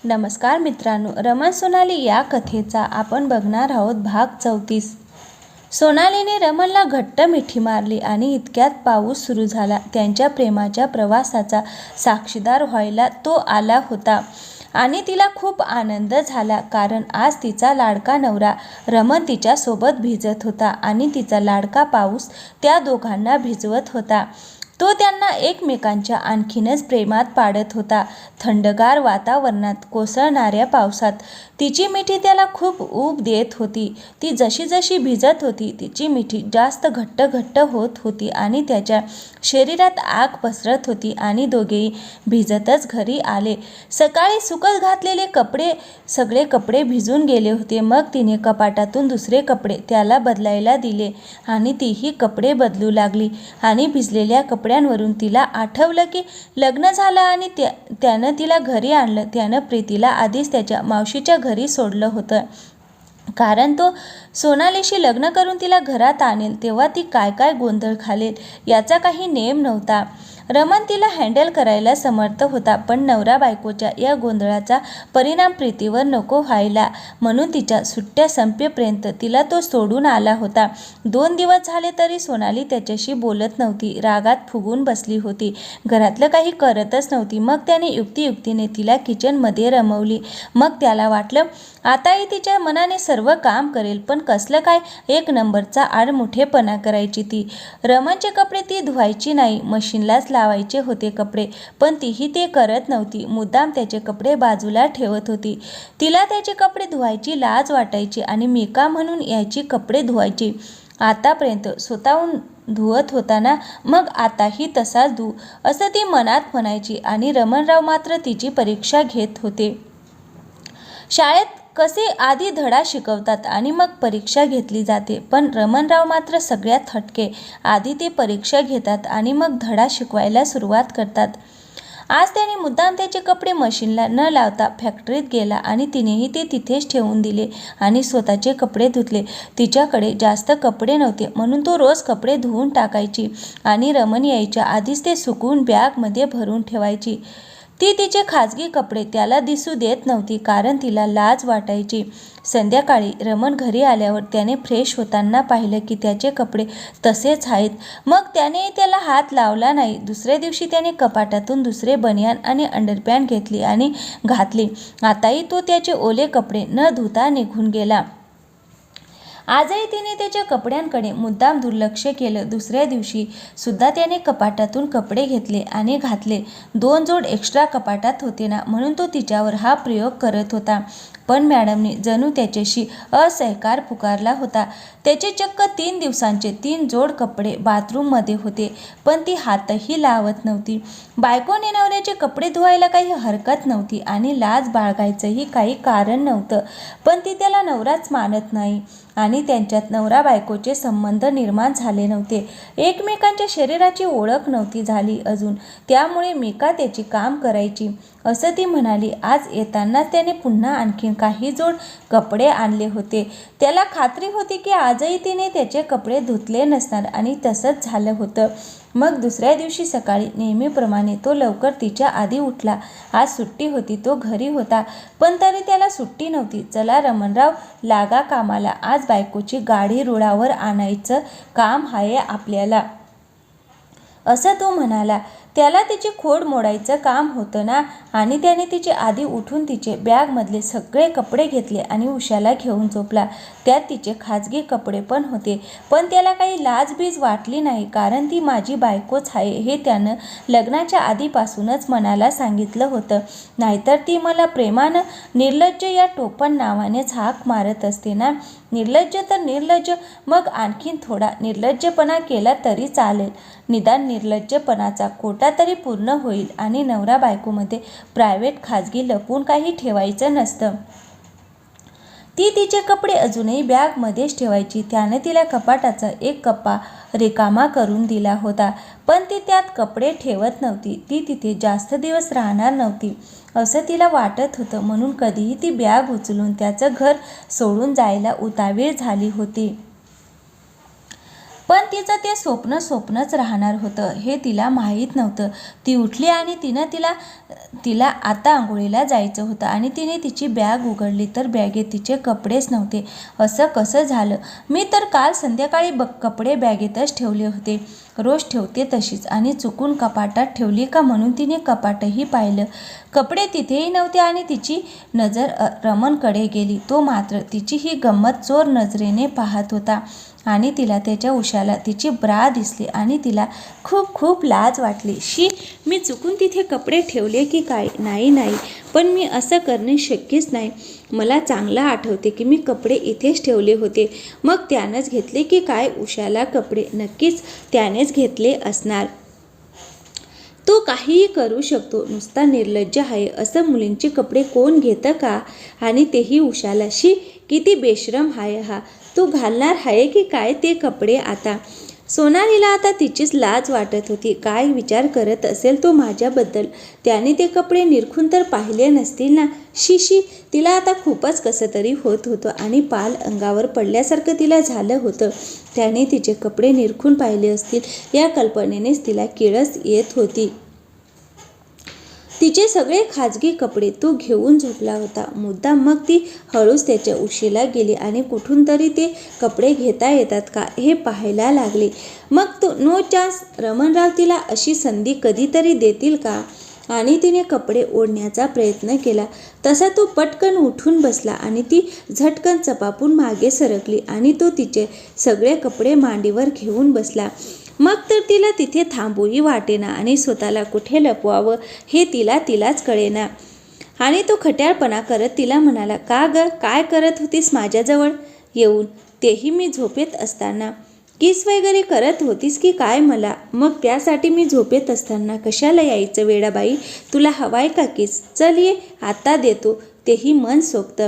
नमस्कार मित्रांनो, रमण सोनाली या कथेचा आपण बघणार आहोत भाग 34। सोनालीने रमणला घट्ट मिठी मारली आणि इतक्यात पाऊस सुरू झाला। त्यांच्या प्रेमाच्या प्रवासाचा साक्षीदार व्हायला तो आला होता आणि तिला खूप आनंद झाला, कारण आज तिचा लाडका नवरा रमण तिच्या सोबत भिजत होता आणि तिचा लाडका पाऊस त्या दोघांना भिजवत होता। तो त्यांना एकमेकांच्या आणखीनच प्रेमात पाडत होता। थंडगार वातावरणात कोसळणाऱ्या पावसात तिची मिठी त्याला खूप ऊब देत होती। ती जशी जशी भिजत होती तिची मिठी जास्त घट्ट होत होती आणि त्याच्या शरीरात आग पसरत होती आणि दोघेही भिजतच घरी आले। सकाळी सुकत घातलेले सगळे कपडे भिजून गेले होते। मग तिने कपाटातून दुसरे कपडे त्याला बदलायला दिले आणि तीही कपडे बदलू लागली आणि भिजलेल्या कपड्यांवरून तिला आठवलं की लग्न झालं आणि त्यानं तिला घरी आणलं। त्यानं प्रीतीला आधीच त्याच्या मावशीच्या घरी सोडलं होतं, कारण तो सोनालीशी लग्न करून तिला घरात आणेल तेव्हा ती काय गोंधळ घालेल याचा काही नेम नव्हता। रमण तिला हँडल करायला समर्थ होता, पण नवरा बायकोच्या या गोंधळाचा परिणाम प्रीतीवर नको व्हायला म्हणून तिच्या सुट्ट्या संपेपर्यंत तिला तो सोडून आला होता। 2 दिवस झाले तरी सोनाली त्याच्याशी बोलत नव्हती, रागात फुगून बसली होती, घरातलं काही करतच नव्हती। मग त्याने युक्तीने तिला किचनमध्ये रमवली। मग त्याला वाटलं आताही तिच्या मनाने सर्व काम करेल, पण कसलं काय 1 नंबरचा आडमुठेपणा करायची ती। रमणचे कपडे ती धुवायची नाही, मशीनलाच लावायचे होते कपडे, पण तीही ते करत नव्हती, मुद्दाम त्याचे कपडे बाजूला ठेवत होती। तिला त्याचे कपडे धुवायची लाज वाटायची आणि मी का म्हणून याची कपडे धुवायची। आतापर्यंत स्वतःहून धुवत होता ना, मग आताही तसाच धु असं ती मनात म्हणायची आणि रमणराव मात्र तिची परीक्षा घेत होते। शाळेत कसे आधी धडा शिकवतात आणि मग परीक्षा घेतली जाते, पण रमणराव मात्र सगळ्यात हटके। आधी ते परीक्षा घेतात आणि मग धडा शिकवायला सुरुवात करतात। आज त्याने मुद्दाम त्याचे कपडे मशीनला न लावता फॅक्टरीत गेला आणि तिनेही ते तिथेच ठेवून दिले आणि स्वतःचे कपडे धुतले। तिच्याकडे जास्त कपडे नव्हते म्हणून तो रोज कपडे धुवून टाकायची आणि रमण यायच्या आधीच ते सुकवून बॅगमध्ये भरून ठेवायची। ती तिचे खाजगी कपडे त्याला दिसू देत नव्हती, कारण तिला लाज वाटायची। संध्याकाळी रमण घरी आल्यावर त्याने फ्रेश होताना पाहिलं की त्याचे कपडे तसेच आहेत। मग त्याने त्याला हात लावला नाही। दुसऱ्या दिवशी त्याने कपाटातून दुसरे बनियान आणि अंडरपॅन्ट घेतली आणि घातली। आताही तो त्याचे ओले कपडे न धुता निघून गेला। आजही तिने त्याच्या कपड्यांकडे मुद्दाम दुर्लक्ष केलं। दुसऱ्या दिवशी सुद्धा त्याने कपाटातून कपडे घेतले आणि घातले। 2 जोड एक्स्ट्रा कपाटात होते ना, म्हणून तो तिच्यावर हा प्रयोग करत होता, पण मॅडमने जणू त्याच्याशी असहकार पुकारला होता। त्याचे चक्क 3 दिवसांचे 3 जोड कपडे बाथरूममध्ये होते, पण ती हातही लावत नव्हती। बायकोने नवऱ्याचे कपडे धुवायला काही हरकत नव्हती आणि लाज बाळगायचंही काही कारण नव्हतं, पण ती त्याला नवराच मानत नाही आणि त्यांच्यात नवरा बायकोचे संबंध निर्माण झाले नव्हते। एकमेकांच्या शरीराची ओळख नव्हती झाली अजून, त्यामुळे मी का त्याची काम करायची असं ती म्हणाली। आज येतानाच त्याने पुन्हा आणखीन काही जोड कपडे आणले होते। त्याला खात्री होती की आजही तिने त्याचे कपडे धुतले नसणार आणि तसंच झालं होतं। मग दुसऱ्या दिवशी सकाळी नेहमीप्रमाणे तो लवकर तिच्या आधी उठला। आज सुट्टी होती, तो घरी होता, पण तरी त्याला सुट्टी नव्हती। चला रमणराव, लागा कामाला, आज बायकोची गाडी रुळावर आणायचं काम आहे आपल्याला, असं तो म्हणाला। त्याला तिची खोड मोडायचं काम होतं ना, आणि त्याने तिचे आधी उठून तिचे बॅगमधले सगळे कपडे घेतले आणि उशाला घेऊन झोपला। त्यात तिचे खाजगी कपडे पण होते, पण त्याला काही लाजबीज वाटली नाही, कारण ती माझी बायकोच आहे हे त्यानं लग्नाच्या आधीपासूनच मनाला सांगितलं होतं। नाहीतर ती मला प्रेमानं निर्लज्ज या टोपण नावानेच हाक मारत असते ना। निर्लज्ज तर निर्लज्ज, मग आणखीन थोडा निर्लज्जपणा केला तरी चालेल, निदान निर्लज्जपणाचा कोटा तरी पूर्ण होईल आणि नवरा बायकोमध्ये प्रायव्हेट खाजगी लपवून काही ठेवायचं नसतं। ती तिचे कपडे अजूनही बॅगमध्येच ठेवायची। त्याने तिला कपाटाचा एक कप्पा रिकामा करून दिला होता, पण ती त्यात कपडे ठेवत नव्हती। ती तिथे जास्त दिवस राहणार नव्हती असं तिला वाटत होतं, म्हणून कधीही ती बॅग उचलून त्याचं घर सोडून जायला उतावीळ झाली होती। पण तिचं ते स्वप्नच राहणार होतं हे तिला माहीत नव्हतं. ती उठली आणि तिला आता आंघोळीला जायचं होतं आणि तिने तिची बॅग उघडली तर बॅगेत तिचे कपडेच नव्हते. असं कसं झालं? मी तर काल संध्याकाळी कपडे बॅगेतच ठेवले होते, रोज ठेवते तशीच, आणि चुकून कपाटात ठेवली का म्हणून तिने कपाटही पाहिलं. कपडे तिथेही नव्हते आणि तिची नजर रमणकडे गेली. तो मात्र तिची ही गंमत चोर नजरेने पाहत होता आणि तिला त्याच्या उशाला तिची ब्रा दिसली आणि तिला खूप खूप लाज वाटली. शी, मी चुकून तिथे कपडे ठेवले की काय? नाही, पण मी असं करणे शक्यच नाही. मला चांगलं आठवते की मी कपडे इथेच ठेवले होते. मग त्यानंच घेतले की काय उशाला कपडे? नक्कीच त्यानेच घेतले असणार. तो काहीही करू शकतो, नुसता निर्लज्ज आहे. असं मुलींचे कपडे कोण घेतं का? आणि तेही उशाला. शी, किती बेशरम आहे हा. तू घालणार आहे की काय ते कपडे आता? सोनालीला आता तिचीच लाज वाटत होती. काय विचार करत असेल तो माझ्याबद्दल? त्याने ते कपडे निरखून तर पाहिले नसतील ना? शी, तिला आता खूपच कसं तरी होत होतं आणि पाल अंगावर पडल्यासारखं तिला झालं होतं. त्याने तिचे कपडे निरखून पाहिले असतील या कल्पनेनेच तिला किळस येत होती. तिचे सगळे खाजगी कपडे तो घेऊन झोपला होता मुद्दाम. मग ती हळूच त्याच्या उशीला गेली आणि कुठून तरी ते कपडे घेता येतात का हे पाहायला लागली. मग तो नो चान्स. रमणराव तिला अशी संधी कधीतरी देतील का? आणि तिने कपडे ओढण्याचा प्रयत्न केला. तसा तो पटकन उठून बसला आणि ती झटकन चपापून मागे सरकली आणि तो तिचे सगळे कपडे मांडीवर घेऊन बसला. मग तर तिला तिथे थांबूही वाटेना आणि स्वतःला कुठे लपवावं हे तिलाच कळेना. आणि तो खट्याळपणा करत तिला म्हणाला, का ग, काय करत होतीस माझ्याजवळ येऊन? तेही मी झोपेत असताना. किस वगैरे करत होतीस की काय मला? मग त्यासाठी मी झोपेत असताना कशाला यायचं वेडाबाई? तुला हवाय का किस? चल ये, आता देतो, तेही मन सोक्त.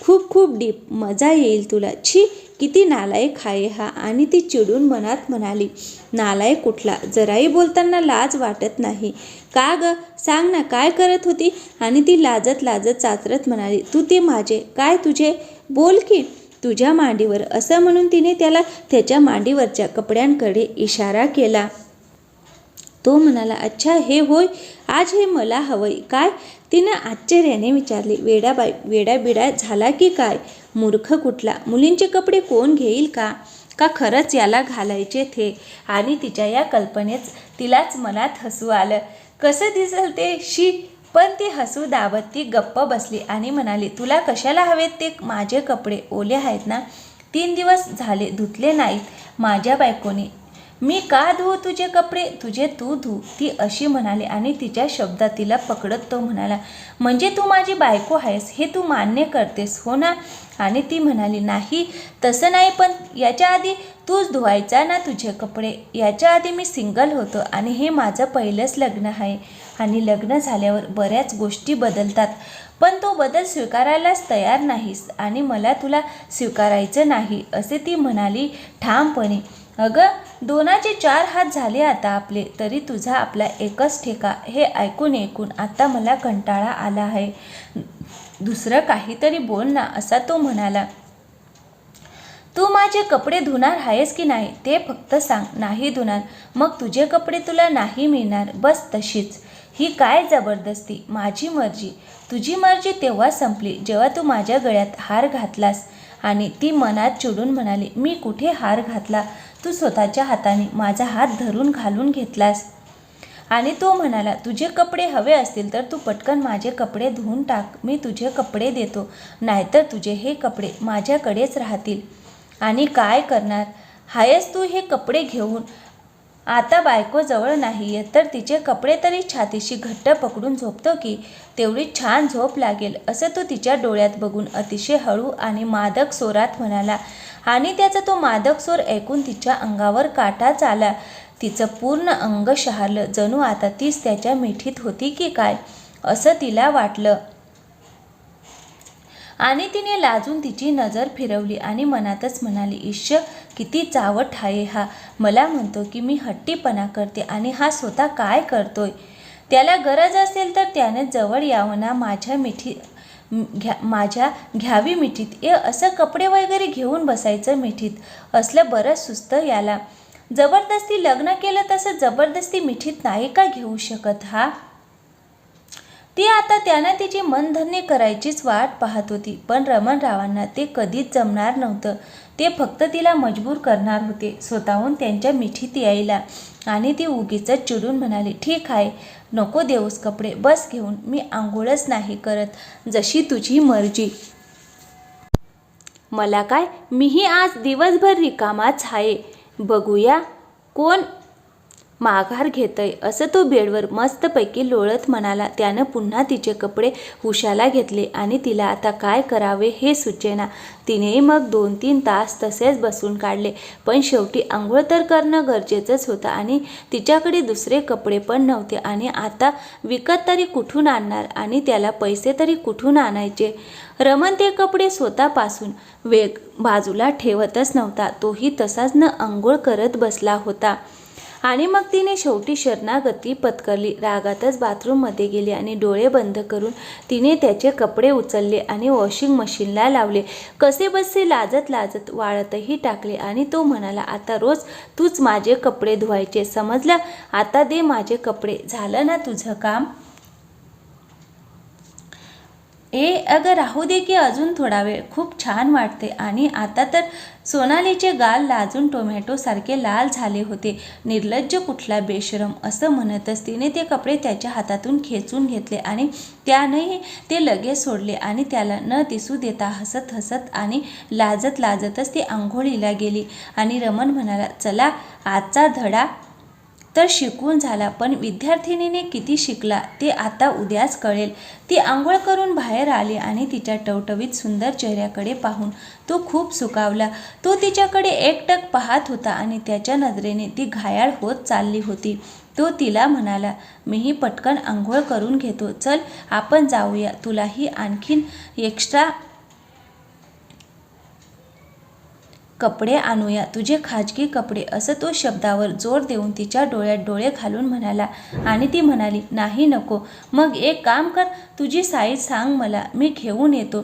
खूप खूप डीप, मजा येईल तुला. छी, किती नालायक आहे हा. आणि ती चिडून मनात म्हणाली, नालायक कुठला? जराही बोलताना लाज वाटत नाही का ग? सांग ना, काय करत होती? आणि ती लाजत चाचरत म्हणाली, तू ते माझे, काय तुझे? बोल की. तुझ्या मांडीवर. असं म्हणून तिने त्याला त्याच्या मांडीवरच्या कपड्यांकडे इशारा केला. तो म्हणाला, अच्छा, हे होय, आज हे मला हवंय काय? तिनं आश्चर्याने विचारले. वेडाबिडा झाला की काय? मूर्ख कुठला? मुलींचे कपडे कोण घेईल का? का खरंच याला घालायचे थे? आणि तिच्या या कल्पनेच तिलाच मनात हसू आलं. कसं दिसल ते? शी. पण ती हसू दाबत ती गप्प बसली आणि म्हणाली, तुला कशाला हवेत ते माझे कपडे? ओले आहेत ना? 3 दिवस झाले धुतले नाहीत माझ्या बायकोने. मी का धुवू तुझे कपडे? तुझे तू धु, ती अशी म्हणाली आणि तिच्या शब्दात तिला पकडत तो म्हणाला, म्हणजे तू माझी बायको आहेस हे तू मान्य करतेस हो ना? आणि ती म्हणाली, नाही, तसं नाही, पण याच्या आधी तूच धुवायचा ना तुझे कपडे. याच्या आधी मी सिंगल होतो आणि हे माझं पहिलंच लग्न आहे. आणि लग्न झाल्यावर बऱ्याच गोष्टी बदलतात, पण तो बदल स्वीकारायलाच तयार नाहीस आणि मला तुला स्वीकारायचं नाही, असे ती म्हणाली ठामपणे. अगं, 2चे 4 हात झाले आता आपले, तरी तुझा आपला एकच ठेका. हे ऐकून आता मला कंटाळा आला आहे. दुसरं काहीतरी बोल ना, असा तो म्हणाला. तू माझे कपडे धुणार आहेस की नाही ते फक्त सांग. नाही धुणार. मग तुझे कपडे तुला नाही मिळणार, बस तशीच. ही काय जबरदस्ती? माझी मर्जी. तुझी मर्जी तेव्हा संपली जेव्हा तू माझ्या गळ्यात हार घातलास. आणि ती मनात चिडून म्हणाली, मी कुठे हार घातला? तू स्वतःच्या हाताने माझा हात धरून घालून घेतलास. आणि तो म्हणाला, तुझे कपडे हवे असतील तर तू पटकन माझे कपडे धुवून टाक, मी तुझे कपडे देतो, नाहीतर तुझे हे कपडे माझ्याकडेच राहतील. आणि काय करणार आहेस तू हे कपडे घेऊन? आता बायको जवळ नाहीये तर तिचे कपडे तरी छातीशी घट्ट पकडून झोपतो की तेवढी छान झोप लागेल, असं तो तिच्या डोळ्यात बघून अतिशय हळू आणि मादक स्वरात म्हणाला. आणि त्याचा तो मादक स्वर ऐकून तिच्या अंगावर काटाच आला. तिचं पूर्ण अंग शहारलं, जणू आता तीच त्याच्या मिठीत होती की काय असं तिला वाटलं. आणि तिने लाजून तिची नजर फिरवली आणि मनातच म्हणाली, इश्य, किती चावट आहे हा. मला म्हणतो की मी हट्टीपणा करते आणि हा स्वतः काय करतोय? त्याला गरज असेल तर त्याने जवळ यावं ना, माझ्या घ्यावी मिठीत. असं कपडे वगैरे घेऊन बसायचं मिठीत. असलं बरंच सुस्त याला. जबरदस्ती लग्न केलं तसं जबरदस्ती मिठीत नाही का घेऊ शकत हा? ती आता त्यानं तिची मनधरणी करायचीच वाट पाहत होती, पण रमणरावांना ते कधीच जमणार नव्हतं. ते फक्त तिला मजबूर करणार होते स्वतःहून त्यांच्या मिठीत यायला. आणि ती उगीच चिडून म्हणाली, ठीक आहे, नको देऊस कपडे, बस घेऊन, मी आंघोळच नाही करत, जशी तुझी मर्जी. मला काय, मीही आज दिवसभर रिकामाच आहे, बघूया कोण माघार घेतय, असं तो बेडवर मस्तपैकी लोळत म्हणाला. त्यानं पुन्हा तिचे कपडे हुशाला घेतले आणि तिला आता काय करावे हे सुचेना. तिनेही मग 2-3 तास तसेच बसून काढले, पण शेवटी आंघोळ तर करणं गरजेचंच होतं आणि तिच्याकडे दुसरे कपडे पण नव्हते. आणि आता विकत तरी कुठून आणणार आणि त्याला पैसे तरी कुठून आणायचे? रमण ते कपडे स्वतःपासून बाजूला ठेवतच नव्हता, तोही तसाच न आंघोळ करत बसला होता. आणि मग तिने शेवटी शरणागती पत्करली. रागातच बाथरूममध्ये गेली आणि डोळे बंद करून तिने त्याचे कपडे उचलले आणि वॉशिंग मशीनला लावले. कसे बसे लाजत लाजत वाळतही टाकले. आणि तो म्हणाला, आता रोज तूच माझे कपडे धुवायचे, समजलं? आता दे माझे कपडे, झालं ना तुझं काम? अगं राहू दे की अजून थोडा वेळ, खूप छान वाटते. आणि आता तर सोनालीचे गाल लाजून टोमॅटोसारखे लाल झाले होते. निर्लज्ज कुठला बेशरम, असं म्हणतच तिने ते कपडे त्याच्या हातातून खेचून घेतले आणि त्यानंही ते लगेच सोडले आणि त्याला न दिसू देता हसत हसत आणि लाजत लाजतच ती आंघोळीला गेली. आणि रमण म्हणाला, चला आजचा धडा तर शिकून झाला, पण विद्यार्थिनीने किती शिकला ते आता उद्याच कळेल. ती आंघोळ करून बाहेर आली आणि तिच्या टवटवीत सुंदर चेहऱ्याकडे पाहून तो खूप सुखावला. तो तिच्याकडे एकटक पाहत होता आणि त्याच्या नजरेने ती घायाळ होत चालली होती. तो तिला म्हणाला, मीही पटकन आंघोळ करून घेतो, चल आपण जाऊया, तुलाही आणखीन एक्स्ट्रा कपडे आणूया, तुझे खाजगी कपडे, असं तो शब्दावर जोर देऊन तिच्या डोळ्यात डोळे घालून म्हणाला. आणि ती म्हणाली, नाही नको, मग एक काम कर, तुझी साईज सांग मला, मी घेऊन येतो.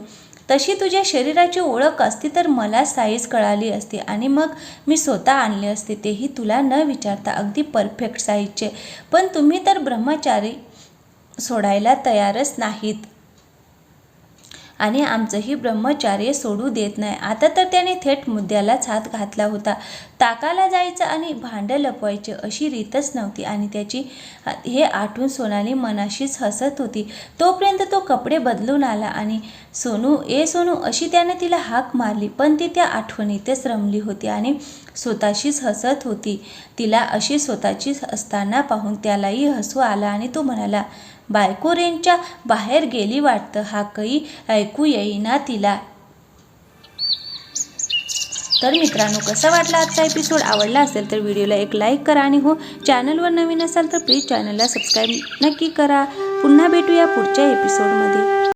तशी तुझ्या शरीराची ओळख असती तर मला साईज कळाली असती आणि मग मी स्वतः आणले असते, तेही तुला न विचारता, अगदी परफेक्ट साईजचे. पण तुम्ही तर ब्रह्मचारी सोडायला तयारच नाहीत आणि आमचंही ब्रह्मचार्य सोडू देत नाही. आता तर त्याने थेट मुद्द्यालाच हात घातला होता. ताकाला जायचं आणि भांडं लपवायचे अशी रीतच नव्हती. आणि त्याची हे आठवून सोनाली मनाशीच हसत होती. तोपर्यंत तो कपडे बदलून आला आणि सोनू अशी त्याने तिला हाक मारली, पण ती त्या आठवणीतच रमली होती आणि स्वतःशीच हसत होती. तिला अशी स्वतःचीच असताना पाहून त्यालाही हसू आला आणि तो म्हणाला, बायको रेंजच्या बाहेर गेली वाटतं, हाकही ऐकू येईना तिला. तर मित्रांनो, कसा वाटला आजचा एपिसोड? आवडला असेल तर व्हिडिओला एक लाईक करा आणि हो, चॅनलवर नवीन असाल तर प्लीज चॅनलला सबस्क्राईब नक्की करा. पुन्हा भेटूया पुढच्या एपिसोडमध्ये.